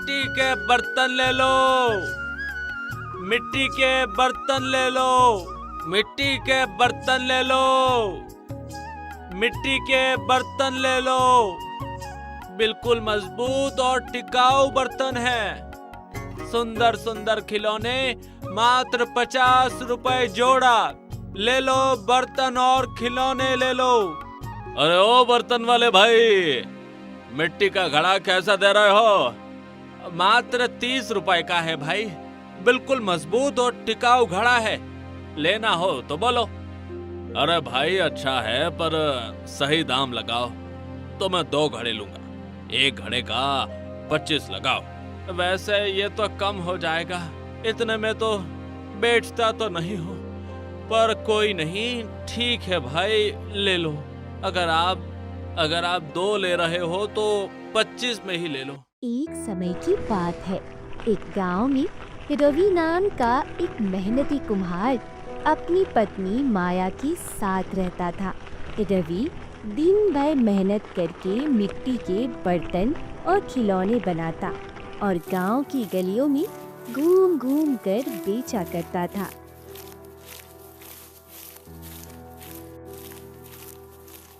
मिट्टी के बर्तन ले लो, मिट्टी के बर्तन ले लो, मिट्टी के बर्तन ले लो, मिट्टी के बर्तन ले लो। बिल्कुल मजबूत और टिकाऊ बर्तन है। सुंदर सुंदर खिलौने मात्र 50 रुपए जोड़ा। ले लो बर्तन और खिलौने ले लो। अरे ओ बर्तन वाले भाई, मिट्टी का घड़ा कैसा दे रहे हो? मात्र 30 रुपए का है भाई। बिल्कुल मजबूत और टिकाऊ घड़ा है, लेना हो तो बोलो। अरे भाई अच्छा है, पर सही दाम लगाओ। तो मैं 2 घड़े लूंगा, एक घड़े का 25 लगाओ। वैसे ये तो कम हो जाएगा, इतने में तो बेचता तो नहीं हो, पर कोई नहीं, ठीक है भाई ले लो। अगर आप 2 ले रहे हो तो 25 में ही ले लो। एक समय की बात है, एक गांव में रवि नाम का एक मेहनती कुम्हार अपनी पत्नी माया के साथ रहता था। रवि दिन भर मेहनत करके मिट्टी के बर्तन और खिलौने बनाता और गांव की गलियों में घूम घूम कर बेचा करता था।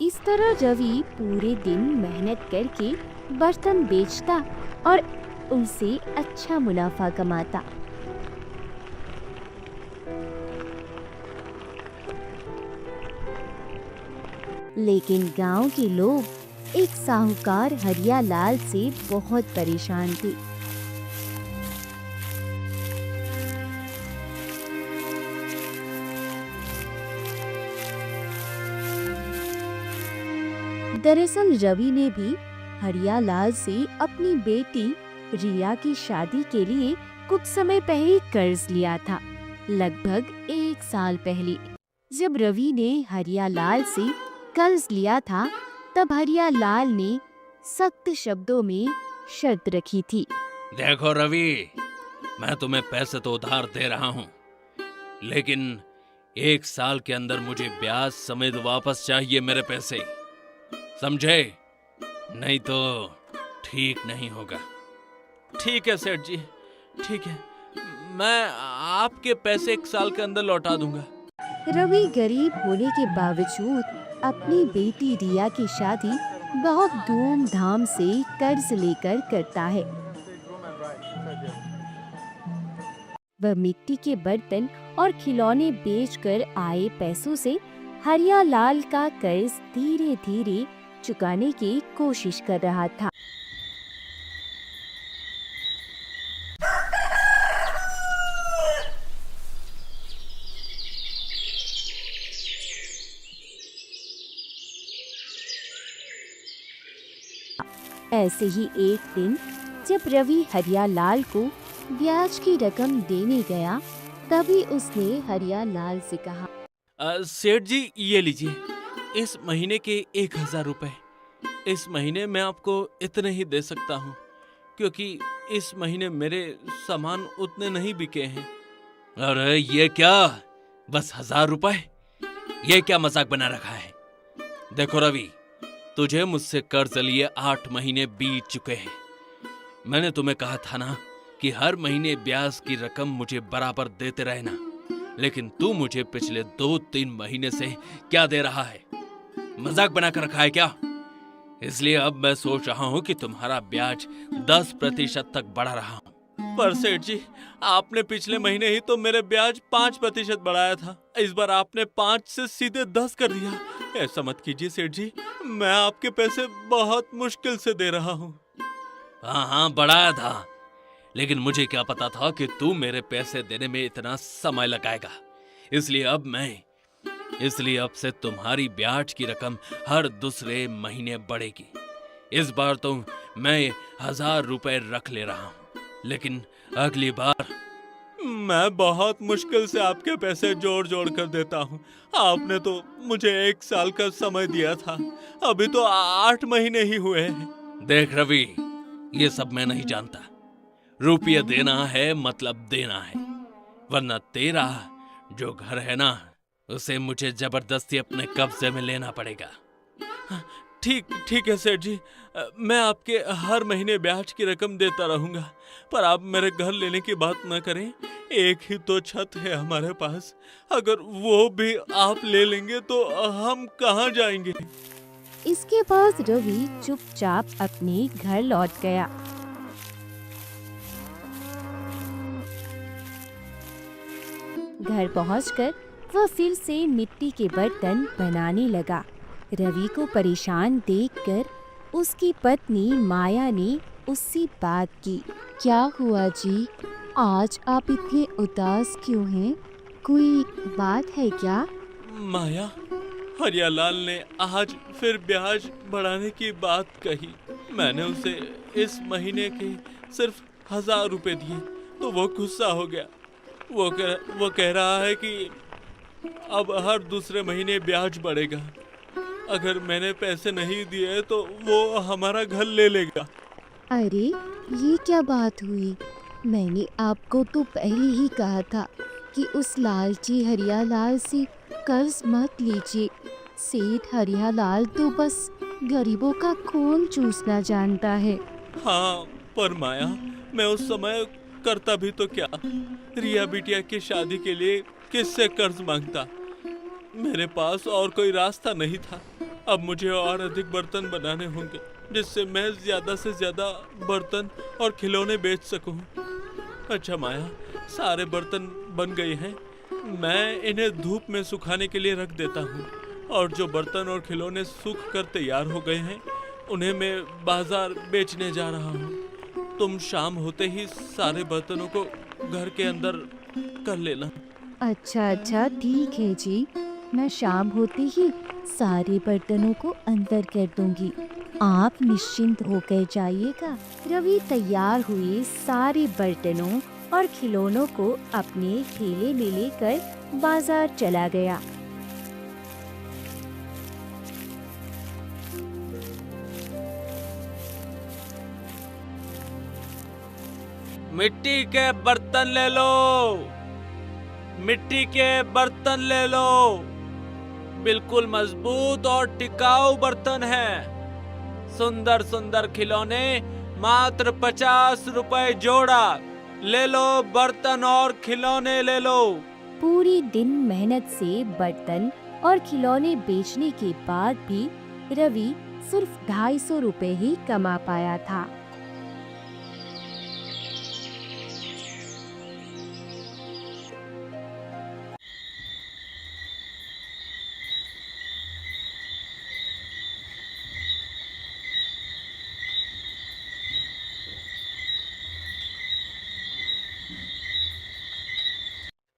इस तरह रवि पूरे दिन मेहनत करके बर्तन बेचता और उनसे अच्छा मुनाफा कमाता। लेकिन गांव के लोग एक साहूकार हरिया लाल से बहुत परेशान थे। दरअसल रवि ने भी हरिया लाल से अपनी बेटी रिया की शादी के लिए कुछ समय पहले कर्ज लिया था। लगभग 1 साल पहले जब रवि ने हरिया लाल से कर्ज लिया था, तब हरिया लाल ने सख्त शब्दों में शर्त रखी थी। देखो रवि, मैं तुम्हें पैसे तो उधार दे रहा हूँ, लेकिन 1 साल के अंदर मुझे ब्याज समेत वापस चाहिए मेरे पैसे, समझे? नहीं तो ठीक नहीं होगा। ठीक है सेठ जी, ठीक है, मैं आपके पैसे 1 साल के अंदर लौटा दूंगा। रवि गरीब होने के बावजूद अपनी बेटी रिया की शादी बहुत धूमधाम से कर्ज लेकर करता है। वह मिट्टी के बर्तन और खिलौने बेचकर आए पैसों से हरिया लाल का कर्ज धीरे धीरे चुकाने की कोशिश कर रहा था। ऐसे ही एक दिन जब रवि हरिया लाल को ब्याज की रकम देने गया, तभी उसने हरिया लाल से कहा, सेठ जी ये लीजिए, इस महीने के 1000 रुपए। इस महीने मैं आपको इतने ही दे सकता हूँ, क्योंकि इस महीने मेरे सामान उतने नहीं बिके हैं। अरे ये क्या, बस 1000 रुपए? ये क्या मजाक बना रखा है? देखो रवि, तुझे मुझसे कर्ज लिए 8 महीने बीत चुके हैं। मैंने तुम्हें कहा था ना कि हर महीने ब्याज की रकम मुझे बराबर देते रहना, लेकिन तू मुझे पिछले 2-3 महीने से क्या दे रहा है? मजाक बनाकर रखा है क्या? इसलिए अब मैं सोच रहा हूँ कि तुम्हारा ब्याज 10% तक बढ़ा रहा हूँ। पर सेठ जी, आपने पिछले महीने ही तो मेरे ब्याज 5% बढ़ाया था, इस बार आपने 5 से सीधे 10 कर दिया। ऐसा मत कीजिए सेठ जी, मैं आपके पैसे बहुत मुश्किल से दे रहा हूँ। हाँ बढ़ाया था, लेकिन मुझे क्या पता था कि तू मेरे पैसे देने में इतना समय लगाएगा। इसलिए अब से तुम्हारी ब्याज की रकम हर दूसरे महीने बढ़ेगी। इस बार तो मैं 1000 रुपए रख ले रहा हूँ, लेकिन अगली बार मैं बहुत मुश्किल से आपके पैसे जोड़ जोड़ कर देता हूँ। आपने तो मुझे 1 साल का समय दिया था, अभी तो 8 महीने ही हुए हैं। देख रवि, ये सब मैं नहीं जानता। रुपया देना है मतलब देना है, वरना तेरा जो घर है ना, उसे मुझे जबरदस्ती अपने कब्जे में लेना पड़ेगा। ठीक ठीक है सेठ जी। मैं आपके हर महीने ब्याज की रकम देता रहूंगा, पर आप मेरे घर लेने की बात न करें। एक ही तो छत है हमारे पास, अगर वो भी आप ले लेंगे तो हम कहाँ जाएंगे। इसके बाद रवि चुपचाप अपने घर लौट गया। घर पहुंचकर वह फिर से मिट्टी के बर्तन बनाने लगा। रवि को परेशान देखकर उसकी पत्नी माया ने उससे बात की। क्या हुआ जी? आज आप इतने उदास क्यों हैं? कोई बात है क्या? माया, हरियालाल ने आज फिर ब्याज बढ़ाने की बात कही। मैंने उसे इस महीने के सिर्फ 1000 रुपए दिए तो वो गुस्सा हो गया। वो कह रहा है कि अब हर दूसरे महीने ब्याज बढ़ेगा। अगर मैंने पैसे नहीं दिए तो वो हमारा घर ले लेगा। अरे, ये क्या बात हुई? मैंने आपको तो पहले ही कहा था कि उस लालची हरियालाल से कर्ज मत लीजिए। सेठ हरियालाल तो बस गरीबों का खून चूसना जानता है। हाँ, पर माया, मैं उस समय करता भी तो क्या? रिया बिटिया की शादी के लिए किससे कर्ज मांगता? मेरे पास और कोई रास्ता नहीं था। अब मुझे और अधिक बर्तन बनाने होंगे, जिससे मैं ज्यादा से ज्यादा बर्तन और खिलौने बेच सकूं। अच्छा माया, सारे बर्तन बन गए हैं। मैं इन्हें धूप में सुखाने के लिए रख देता हूँ, और जो बर्तन और खिलौने सूख कर तैयार हो गए हैं उन्हें मैं बाजार बेचने जा रहा हूँ। तुम शाम होते ही सारे बर्तनों को घर के अंदर कर लेना। अच्छा, ठीक है जी। मैं शाम होते ही सारे बर्तनों को अंदर कर दूंगी। आप निश्चिंत होकर जाइएगा। रवि तैयार हुए सारे बर्तनों और खिलौनों को अपने ठेले में लेकर बाजार चला गया। मिट्टी के बर्तन ले लो, मिट्टी के बर्तन ले लो। बिल्कुल मजबूत और टिकाऊ बर्तन है। सुंदर सुंदर खिलौने मात्र 50 रुपए जोड़ा। ले लो बर्तन और खिलौने ले लो। पूरी दिन मेहनत से बर्तन और खिलौने बेचने के बाद भी रवि सिर्फ 250 रुपए ही कमा पाया था।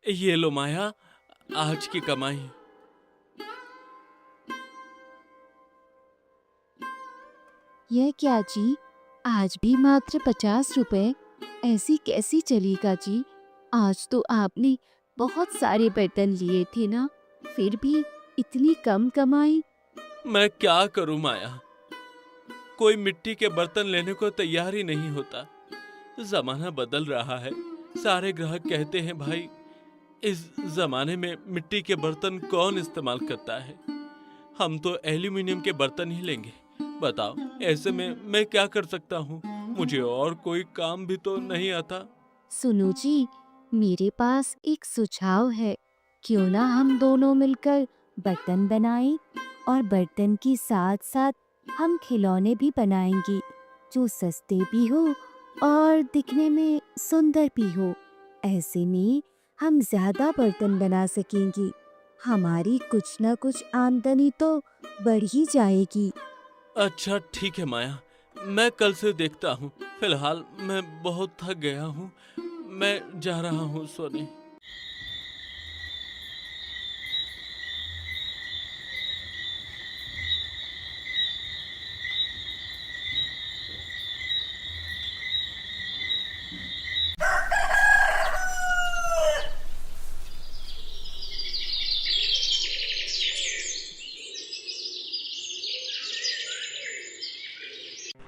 ये लो माया, आज की कमाई। यह क्या जी? आज भी मात्र 50 रुपए? ऐसी कैसी चलेगा जी? आज तो आपने बहुत सारे बर्तन लिए थे ना, फिर भी इतनी कम कमाई। मैं क्या करूं माया, कोई मिट्टी के बर्तन लेने को तैयार ही नहीं होता। जमाना बदल रहा है। सारे ग्राहक कहते हैं भाई, इस जमाने में मिट्टी के बर्तन कौन इस्तेमाल करता है। हम तो एल्यूमिनियम के बर्तन ही लेंगे। बताओ, ऐसे में मैं क्या कर सकता हूँ? मुझे और कोई काम भी तो नहीं आता। सुनो जी, मेरे पास एक सुझाव है। क्यों ना हम दोनों मिलकर बर्तन बनाएं, और बर्तन के साथ साथ हम खिलौने भी बनाएंगे, जो सस्ते भी हो और दिखने में सुंदर भी हो। ऐसे में हम ज्यादा बर्तन बना सकेंगे। हमारी कुछ न कुछ आमदनी तो बढ़ ही जाएगी। अच्छा ठीक है माया, मैं कल से देखता हूँ। फिलहाल मैं बहुत थक गया हूँ, मैं जा रहा हूँ सोने।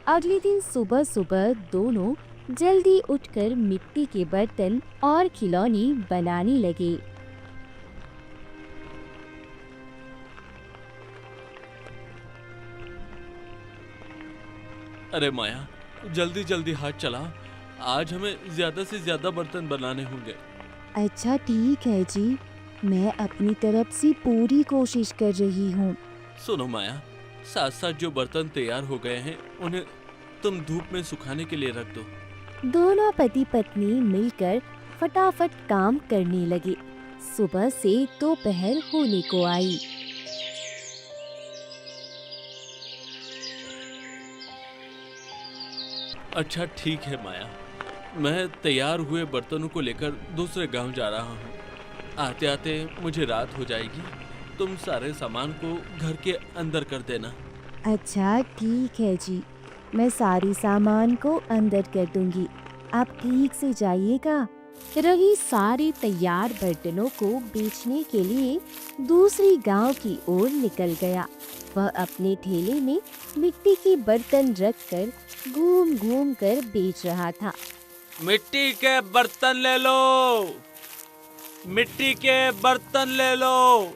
अगले दिन सुबह सुबह दोनों जल्दी उठकर मिट्टी के बर्तन और खिलौने बनाने लगे। अरे माया, जल्दी जल्दी हाथ चला, आज हमें ज्यादा से ज्यादा बर्तन बनाने होंगे। अच्छा ठीक है जी, मैं अपनी तरफ से पूरी कोशिश कर रही हूँ। सुनो माया, साथ साथ जो बर्तन तैयार हो गए हैं उन्हें तुम धूप में सुखाने के लिए रख दो। दोनों पति पत्नी मिलकर फटाफट काम करने लगे। सुबह से दोपहर होने को आई। अच्छा ठीक है माया, मैं तैयार हुए बर्तनों को लेकर दूसरे गांव जा रहा हूँ। आते आते मुझे रात हो जाएगी। तुम सारे सामान को घर के अंदर कर देना। अच्छा ठीक है जी, मैं सारी सामान को अंदर कर दूंगी, आप ठीक से जाइएगा। रवि सारे तैयार बर्तनों को बेचने के लिए दूसरी गांव की ओर निकल गया। वह अपने ठेले में मिट्टी के बर्तन रखकर घूम घूम कर बेच रहा था। मिट्टी के बर्तन ले लो, मिट्टी के बर्तन ले लो,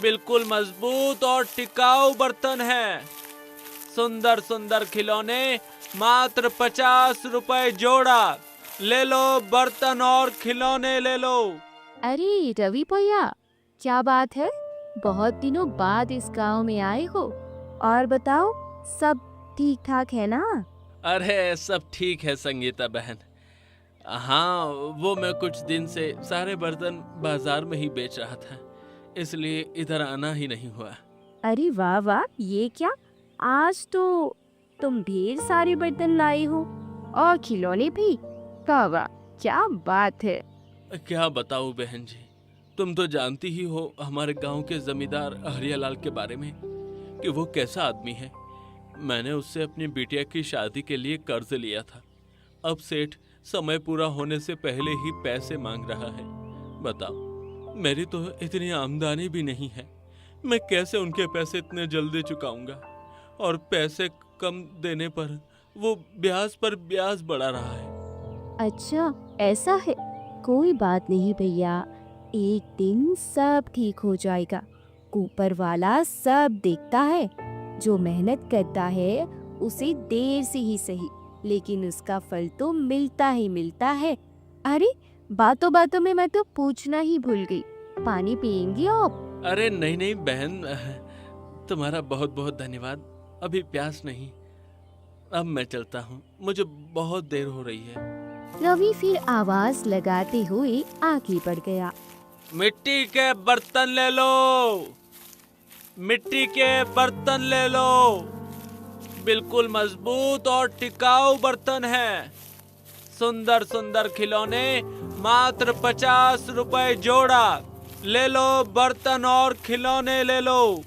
बिल्कुल मजबूत और टिकाऊ बर्तन है। सुंदर सुंदर खिलौने मात्र 50 रुपए जोड़ा। ले लो बर्तन और खिलौने ले लो। अरे रवि भैया, क्या बात है? बहुत दिनों बाद इस गांव में आए हो, और बताओ सब ठीक ठाक है ना? अरे सब ठीक है संगीता बहन। हाँ, वो मैं कुछ दिन से सारे बर्तन बाजार में ही बेच रहा था, इसलिए इधर आना ही नहीं हुआ। अरे वाह वाह, ये क्या, आज तो तुम ढेर सारे बर्तन लाए हो और खिलौने भी। वाह वाह, क्या बात है। क्या बताऊं बहन जी, तुम तो जानती ही हो हमारे गांव के जमींदार हरियालाल के बारे में कि वो कैसा आदमी है। मैंने उससे अपनी बिटिया की शादी के लिए कर्ज लिया था। अब सेठ समय पूरा होने से पहले ही पैसे मांग रहा है। बताओ, मेरी तो इतनी आमदनी भी नहीं है, मैं कैसे उनके पैसे इतने जल्दी चुकाऊंगा? और पैसे कम देने पर वो ब्याज पर ब्याज बढ़ा रहा है। अच्छा ऐसा है, कोई बात नहीं भैया, एक दिन सब ठीक हो जाएगा। ऊपर वाला सब देखता है, जो मेहनत करता है उसे देर से ही सही, लेकिन उसका फल तो मिलता ही मिलता है। अरे बातों बातों में मैं तो पूछना ही भूल गई, पानी पियेंगी आप? अरे नहीं नहीं बहन, तुम्हारा बहुत बहुत धन्यवाद, अभी प्यास नहीं। अब मैं चलता हूँ, मुझे बहुत देर हो रही है। रवि फिर आवाज लगाते हुए आगे बढ़ गया। मिट्टी के बर्तन ले लो, मिट्टी के बर्तन ले लो, बिल्कुल मजबूत और टिकाऊ बर्तन है। सुंदर सुंदर खिलौने मात्र 50 रुपए जोड़ा। ले लो बर्तन और खिलौने ले लो।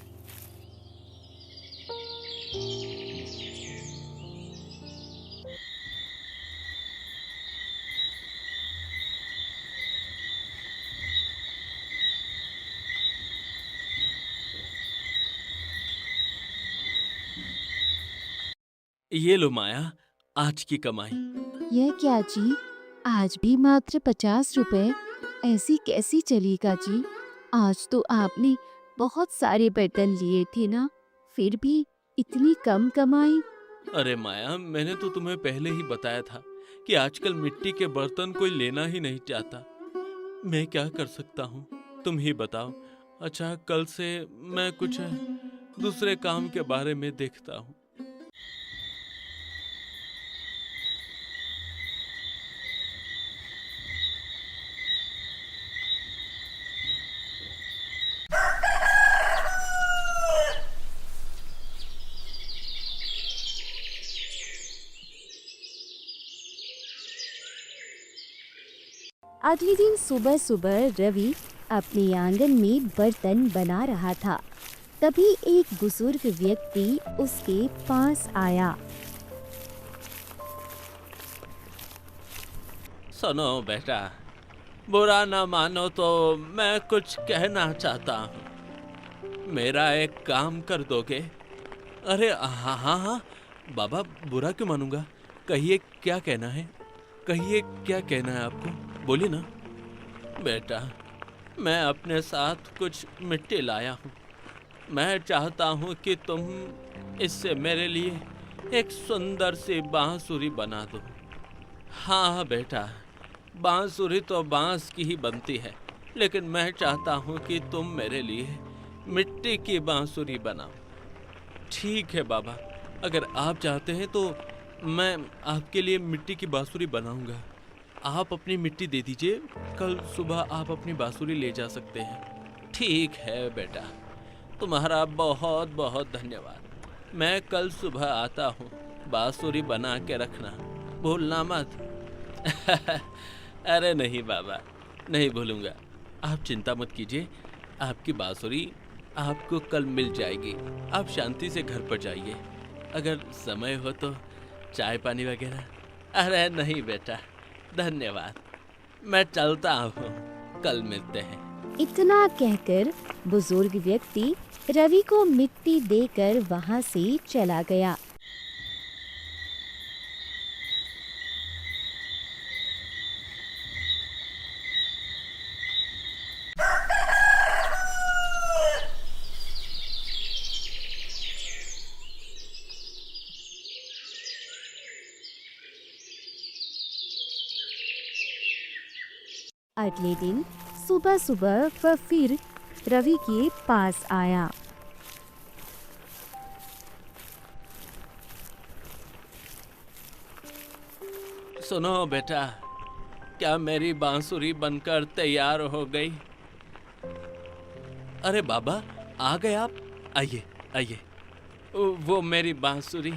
ये लो माया, आज की कमाई। यह क्या जी, आज भी मात्र 50 रुपए? ऐसी कैसी चलेगा जी? आज तो आपने बहुत सारे बर्तन लिए थे ना, फिर भी इतनी कम कमाई। अरे माया, मैंने तो तुम्हें पहले ही बताया था कि आजकल मिट्टी के बर्तन कोई लेना ही नहीं चाहता। मैं क्या कर सकता हूँ, तुम ही बताओ। अच्छा, कल से मैं कुछ दूसरे काम के बारे में देखता हूँ। अगले दिन सुबह सुबह रवि अपने आंगन में बर्तन बना रहा था। तभी एक बुजुर्ग व्यक्ति उसके पास आया। सुनो बेटा, बुरा ना मानो तो मैं कुछ कहना चाहता हूँ। मेरा एक काम कर दोगे? अरे हाँ हाँ हाँ बाबा, बुरा क्यों मानूंगा? कहिए क्या कहना है, कहिए क्या कहना है आपको, बोलिए ना। बेटा, मैं अपने साथ कुछ मिट्टी लाया हूँ। मैं चाहता हूँ कि तुम इससे मेरे लिए एक सुंदर सी बांसुरी बना दो। हाँ बेटा, बांसुरी तो बांस की ही बनती है, लेकिन मैं चाहता हूँ कि तुम मेरे लिए मिट्टी की बांसुरी बनाओ। ठीक है बाबा, अगर आप चाहते हैं तो मैं आपके लिए मिट्टी की बांसुरी बनाऊंगा। आप अपनी मिट्टी दे दीजिए, कल सुबह आप अपनी बांसुरी ले जा सकते हैं। ठीक है बेटा, तुम्हारा बहुत बहुत धन्यवाद। मैं कल सुबह आता हूँ, बांसुरी बना के रखना, भूलना मत। अरे नहीं बाबा, नहीं भूलूंगा। आप चिंता मत कीजिए, आपकी बांसुरी आपको कल मिल जाएगी। आप शांति से घर पर जाइए। अगर समय हो तो चाय पानी वगैरह। अरे नहीं बेटा, धन्यवाद। मैं चलता हूँ, कल मिलते हैं। इतना कहकर बुजुर्ग व्यक्ति रवि को मिट्टी देकर वहां से चला गया। अगले दिन सुबह सुबह वह फिर रवि के पास आया। सुनो बेटा, क्या मेरी बांसुरी बनकर तैयार हो गई? अरे बाबा, आ गए आप? आइए आइए। वो मेरी बांसुरी।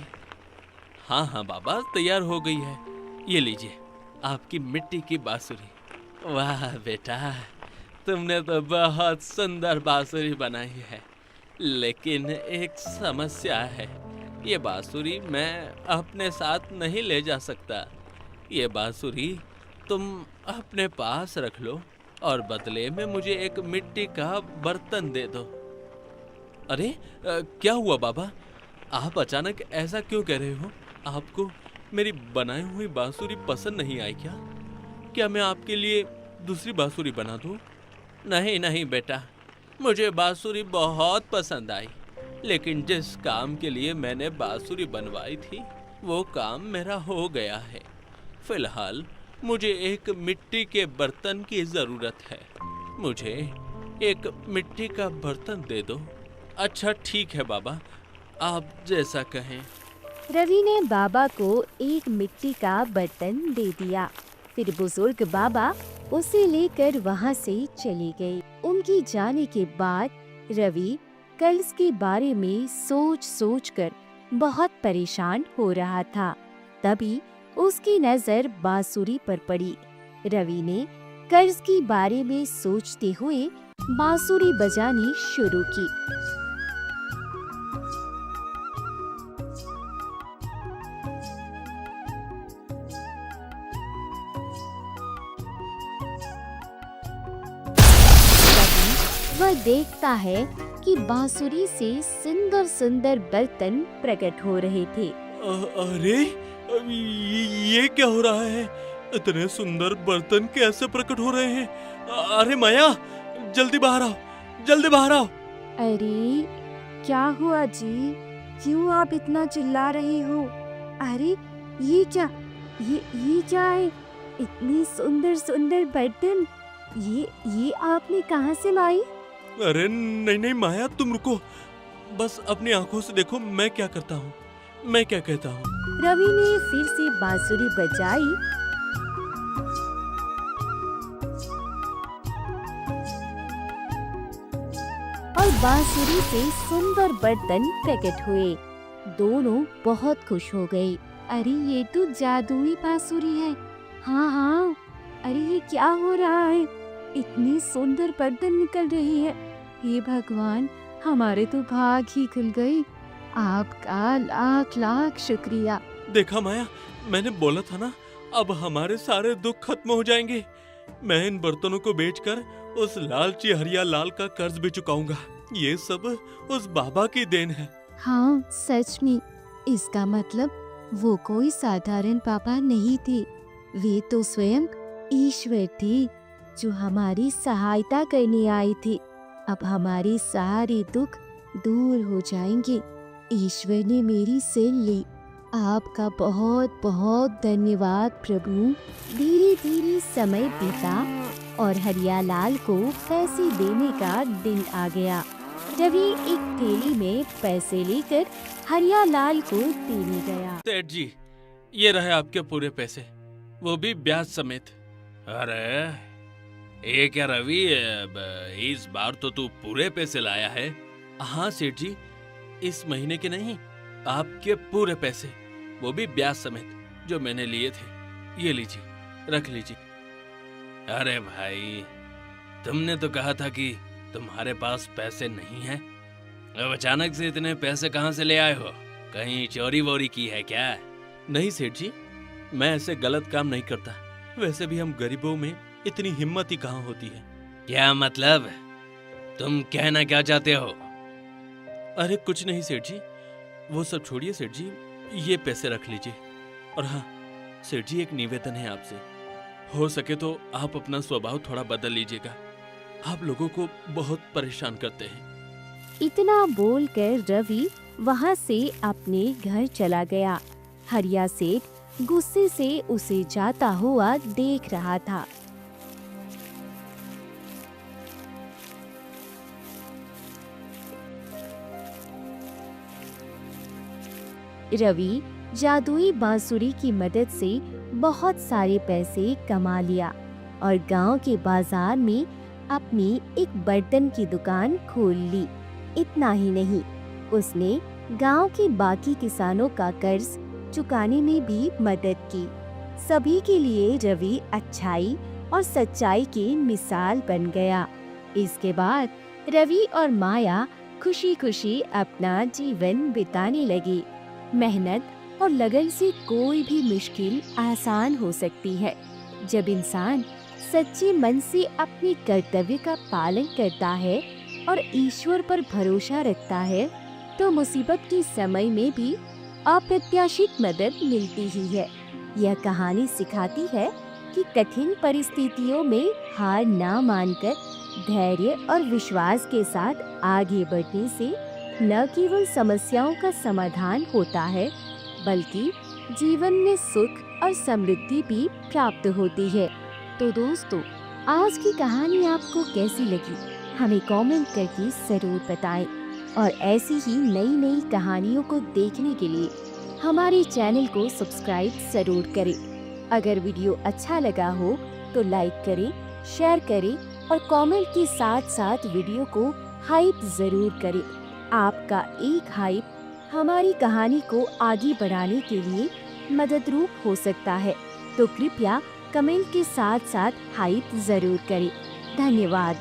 हाँ हाँ बाबा, तैयार हो गई है। ये लीजिए आपकी मिट्टी की बांसुरी। वाह बेटा, तुमने तो बहुत सुंदर बांसुरी बनाई है, लेकिन एक समस्या है। ये बांसुरी मैं अपने साथ नहीं ले जा सकता। ये बांसुरी तुम अपने पास रख लो और बदले में मुझे एक मिट्टी का बर्तन दे दो। अरे क्या हुआ बाबा? आप अचानक ऐसा क्यों कह रहे हो? आपको मेरी बनाई हुई बांसुरी पसंद नहीं आई क्या? क्या मैं आपके लिए दूसरी बांसुरी बना दूं? नहीं नहीं बेटा, मुझे बांसुरी बहुत पसंद आई, लेकिन जिस काम के लिए मैंने बांसुरी बनवाई थी वो काम मेरा हो गया है। फिलहाल मुझे एक मिट्टी के बर्तन की जरूरत है। मुझे एक मिट्टी का बर्तन दे दो। अच्छा ठीक है बाबा, आप जैसा कहें। रवि ने बाबा को एक मिट्टी का बर्तन दे दिया। फिर बुजुर्ग बाबा उसे लेकर वहां से चले गए। उनकी जाने के बाद रवि कर्ज के बारे में सोच सोच कर बहुत परेशान हो रहा था। तभी उसकी नजर बांसुरी पर पड़ी। रवि ने कर्ज के बारे में सोचते हुए बांसुरी बजानी शुरू की। वह देखता है कि बांसुरी से सुंदर सुंदर बर्तन प्रकट हो रहे थे। अरे ये क्या हो रहा है? इतने सुंदर बर्तन कैसे प्रकट हो रहे हैं? अरे माया, जल्दी बाहर आओ, जल्दी बाहर आओ। अरे क्या हुआ जी? क्यों आप इतना चिल्ला रहे हो? अरे ये क्या है? इतनी सुंदर सुंदर बर्तन ये आपने कहाँ से लाई? अरे नहीं नहीं माया, तुम रुको, बस अपनी आंखों से देखो मैं क्या करता हूँ, मैं क्या कहता हूँ। रवि ने फिर से बांसुरी बजाई और बांसुरी से सुंदर बर्तन प्रकट हुए। दोनों बहुत खुश हो गए। अरे ये तो जादुई बांसुरी है। हाँ हाँ, अरे ये क्या हो रहा है? इतनी सुंदर बर्तन निकल रही है। हे भगवान, हमारे तो भाग ही खुल गए। आपका लाख लाख शुक्रिया। देखा माया, मैंने बोला था ना, अब हमारे सारे दुख खत्म हो जाएंगे। मैं इन बर्तनों को बेचकर उस लालची हरिया लाल का कर्ज भी चुकाऊंगा। ये सब उस बाबा की देन है। हाँ सच में, इसका मतलब वो कोई साधारण बाबा नहीं थे। वे तो स्वयं ईश्वर थे जो हमारी सहायता करने आए थे। अब हमारे सारे दुख दूर हो जाएंगे। ईश्वर ने मेरी सुन ली। आपका बहुत बहुत धन्यवाद प्रभु। धीरे धीरे समय बीता और हरियालाल को पैसे देने का दिन आ गया। रवि एक थैली में पैसे लेकर हरियालाल को देने गया। सेठ जी, ये रहे आपके पूरे पैसे, वो भी ब्याज समेत। अरे ये क्या रवि, इस बार तो तू पूरे पैसे लाया है। हाँ सेठ जी, इस महीने के नहीं, आपके पूरे पैसे, वो भी ब्याज समेत, जो मैंने लिए थे। ये लीजिए, रख लीजिए। अरे भाई, तुमने तो कहा था कि तुम्हारे पास पैसे नहीं हैं। अब अचानक से इतने पैसे कहाँ से ले आए हो? कहीं चोरी वोरी की है क्या? नहीं सेठ जी, मैं ऐसे गलत काम नहीं करता। वैसे भी हम गरीबों में इतनी हिम्मत ही कहाँ होती है। क्या मतलब? तुम कहना क्या चाहते हो? अरे कुछ नहीं सेठ जी, वो सब छोड़िए सेठ जी, ये पैसे रख लीजिए। और हाँ सेठ जी, एक निवेदन है आपसे, हो सके तो आप अपना स्वभाव थोड़ा बदल लीजिएगा। आप लोगों को बहुत परेशान करते हैं। इतना बोलकर रवि वहाँ से अपने घर चला गया। हरिया सेठ गुस्से से उसे जाता हुआ देख रहा था। रवि जादुई बांसुरी की मदद से बहुत सारे पैसे कमा लिया और गांव के बाजार में अपनी एक बर्तन की दुकान खोल ली। इतना ही नहीं, उसने गांव के बाकी किसानों का कर्ज चुकाने में भी मदद की। सभी के लिए रवि अच्छाई और सच्चाई की मिसाल बन गया। इसके बाद रवि और माया खुशी खुशी अपना जीवन बिताने लगी। मेहनत और लगन से कोई भी मुश्किल आसान हो सकती है। जब इंसान सच्चे मन से अपने कर्तव्य का पालन करता है और ईश्वर पर भरोसा रखता है, तो मुसीबत के समय में भी अप्रत्याशित मदद मिलती ही है। यह कहानी सिखाती है कि कठिन परिस्थितियों में हार ना मानकर धैर्य और विश्वास के साथ आगे बढ़ने से न केवल समस्याओं का समाधान होता है, बल्कि जीवन में सुख और समृद्धि भी प्राप्त होती है। तो दोस्तों, आज की कहानी आपको कैसी लगी, हमें कमेंट करके जरूर बताएं। और ऐसी ही नई नई कहानियों को देखने के लिए हमारे चैनल को सब्सक्राइब जरूर करें। अगर वीडियो अच्छा लगा हो तो लाइक करें, शेयर करें और कमेंट के साथ साथ वीडियो को हाइप जरूर करें। आपका एक हाइप हमारी कहानी को आगे बढ़ाने के लिए मददरूप हो सकता है, तो कृपया कमेंट के साथ साथ हाइप जरूर करें। धन्यवाद।